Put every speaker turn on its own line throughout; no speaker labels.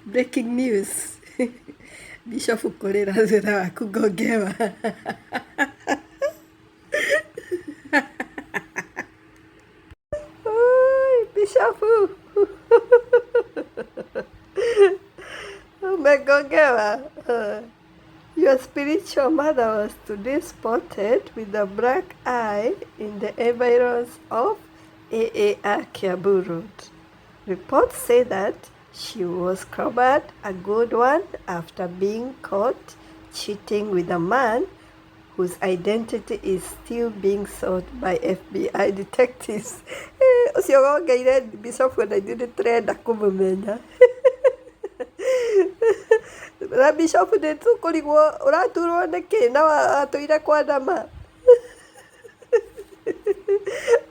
Breaking news. Bishop kurira thutha wa kugongewa. Bishop. Umegongewa. Your spiritual mother was today spotted with a black eye in the environs of AAR Kiambu Road. Reports say that she was covered a good one after being caught cheating with a man whose identity is still being sought by FBI detectives. Ucio wongeire Bishop na ithuĩ nĩtũrenda kũmũmenya. Na Bishop nĩtũkũrigwo ũraturwo nĩkĩ na watũire kwandama.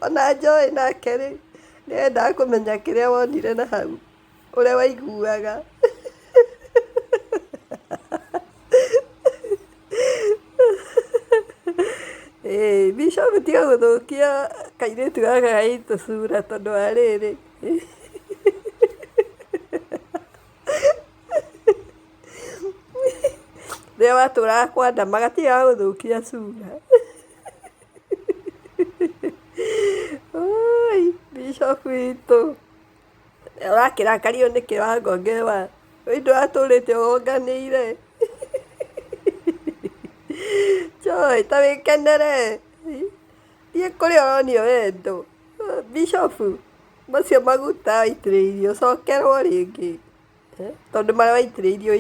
Ona Joy nake rĩ nĩendaga kũmenya kĩrĩa wonire na hau ũrĩa waiguaga. Bishop tiga gũthũkia kairĩtu gaka gaitũ cura tondũ wa rĩrĩ. Rĩrĩa watũraga kwandama gatigaga gũthũkia cura. Bishop witũ ũrakĩrakario nĩkĩ wagongewa? Ndũratũrĩte ũgonganĩire. Joy ta wĩkenere. Thiĩ kũrĩa ũronio wendo. Bishop macio maguta waitĩrĩirio ũcokerwo rĩngĩ. Tondũ marĩa waitĩrĩirio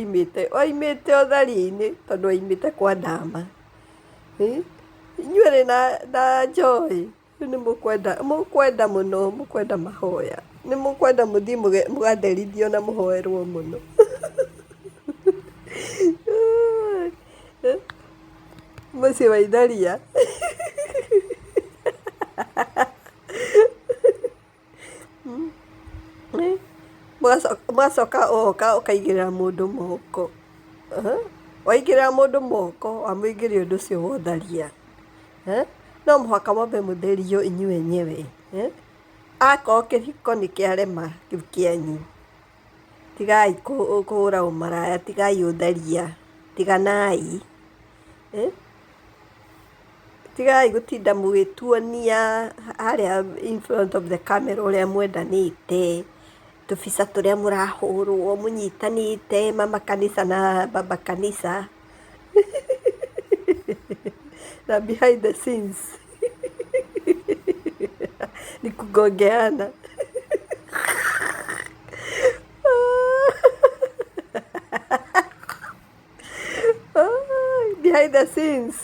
oimĩte ũtheri-inĩ tondũ oimĩte kwa ndama. Inyuĩ na Joy mũkwenda mũno, mũkwenda mahoya. Nĩ mũkwenda mũthiĩ mũgatherithio na mũhoerwo mũno. Mũciĩ wa itharia. Mũgacoka ũgoka ũkaigĩrĩra mũndũ moko. Waigĩrĩra mũndũ moko wamũigĩrĩra ũndũ ũcio wa ũtharia. No mũhaka mwambe mũtherio inyuĩ enyewe. Akorwo kĩhiko nĩ kĩarema kĩu kĩanyu. Tigai kũhũra ũmaraya, tigai ũtharia, tiganai. Tigai gũtinda mũgĩtuonia harĩa in front of the camera ũrĩa mwendanĩte. Tũbica tũrĩa mũrahũrwo mũnyitanĩte mama kanisa na baba kanisa. Na behind the scenes ni kugongeana. Behind the scenes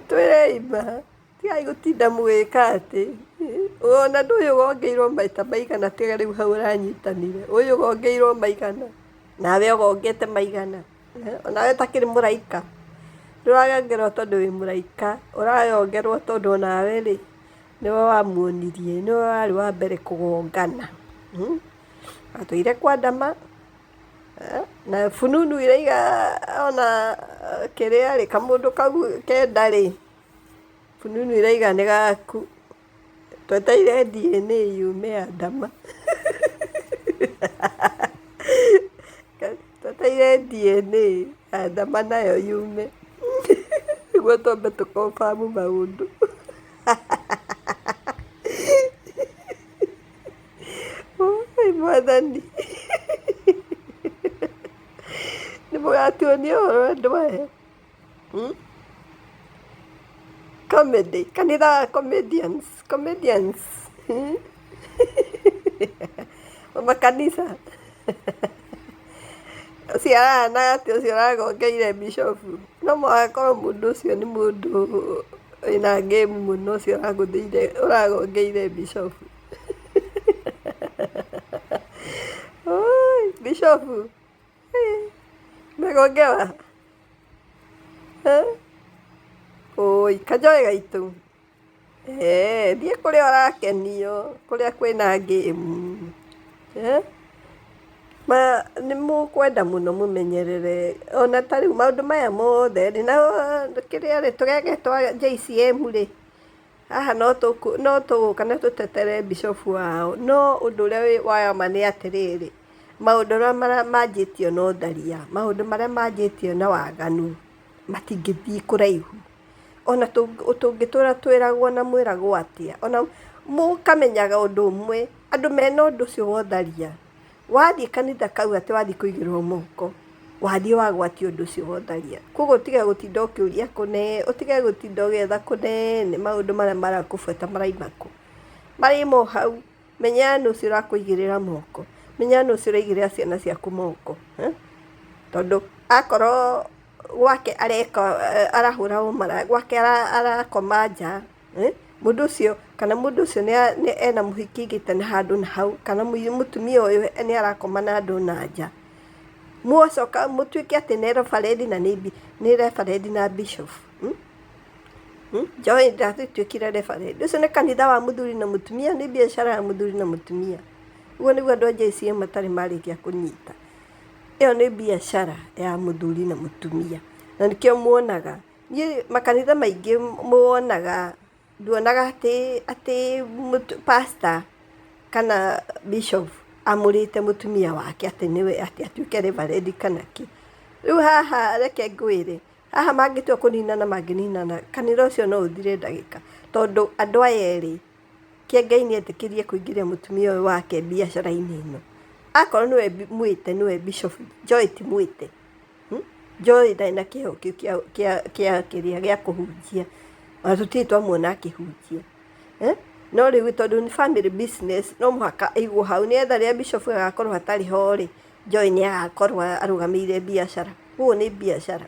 twĩreima tigai gũtinda mũgĩka atĩ ona ndũyũ ũgongeirwo maita maigana tiga rĩu hau ũranyitanire. Ũyũ ũgongeirwo maigana nawe ũgongete maigana. Onawe takĩrĩ mũraika. Ndũragongerwo tondũ wĩ mũraika, ũragongerwo tondũ nawe rĩ nĩwe wamuonirie, nĩwe warĩ wa mbere kũgongana. Watũire kwandama na fununu iraiga ona kĩrĩa rĩ kamũndũ kau kenda rĩ fununu iraiga nĩ gaku. Tweteire DNA yume Adama. Tweteire DNA Adama nayo yume. Nĩguo twambe tũkonbamu maũndũ. Mwathani. Nĩmũgatuonia ũhoro andũ aya. Comedy. Kanitha wa comedians. Mama kanisa. Ũcio arahana atĩ ũcio ũragongeire Bishop. No mũgakorwo mũndũ ũcio nĩ mũndũ wĩna game mũno ũcio ũragongeire Bishop. Bishop. Megongewa. Oi, Kajoy gaitũ. Thiĩ kũrĩa ũrakenio, kũrĩa kwĩna game. Nĩ mũkwenda mũno mũmenyerere. Ona ta rĩu maũndũ maya mothe rĩ na kĩrĩa rĩ tũgege twa JCM rĩ. Haha no tũgũka na tũtetere Bishop wao. No ũndũ ũrĩa waya ma nĩ atĩrĩrĩ. maũndũ marĩa manjĩtio na ũtharia, maũndũ marĩa manjĩtio na waganu matingĩthiĩ kũraihu. Ona tũngĩtũra twĩragwo na mwĩragwo atĩa, ona mũkamenyaga ũndũ ũmwe, andũ mena ũndũ ũcio wa ũtharia, wathiĩ kanitha kau atĩ wathiĩ kũigĩrĩrwo moko, wathiĩ wagwatio ũndũ ũcio wa ũtharia. Koguo ũtige gũtinda ũkĩũria kũnene, ũtige gũtinda ũgĩetha kũnene maũndũ marĩa marakũbuata maraima kũ. Marĩ mo hau, menya nũ ũcio ũrakũigĩrĩra moko, menya nũ ũcio ũraigĩrĩra ciana ciaku moko. Tondũ akorwo gwake arahũra ũmaraya, gwake arakoma nja, mũndũ ũcio kana mũndũ ũcio ena mũhiki aigĩte na handũ na hau, kana mũtumia ũyũ nĩ arakoma na andũ na nja, mwocoka mũtuĩke atĩ nĩ reverend na nĩ reverend na bishop. Njoĩ ndatuĩkire reverend. Ũcio nĩ kanitha wa mũthuri na mũtumia, nĩ biacara ya mũthuri na mũtumia. Ũguo nĩguo andũ a JCM matarĩ marĩkia kũnyita. Ĩyo nĩ biacara ya mũthuri na mũtumia. Na nĩkĩo muonaga, niĩ makanitha maingĩ muonaga, nduonaga atĩ pastor kana bishop amũrĩte mũtumia wake atĩ nĩwe atĩ atuĩke reverend kana kĩ. Rĩu haha reke ngwĩre, haha mangĩtua kũninana mangĩninana, kanitha ũcio no ũthire ndagĩka. Tondũ andũ aya erĩ, kĩ Ngai nĩetĩkĩrie kũingĩria mũtumia ũyũ wake biacara-inĩ ĩno. Akorwo nĩwe mwĩte, nĩwe bishop, njoĩ ti mwĩte. Njoĩ ndarĩ na kĩheo kĩu gĩa kũhunjia. Ona tũtirĩ twamuona akĩhunjia. No rĩu tondũ nĩ family business, no mũhaka aigwo hau, nĩgetha rĩrĩa bishop agakorwo hatarĩ ho rĩ, njoĩ nĩ agakorwo arũgamĩrĩire biacara. Ũguo nĩ biacara.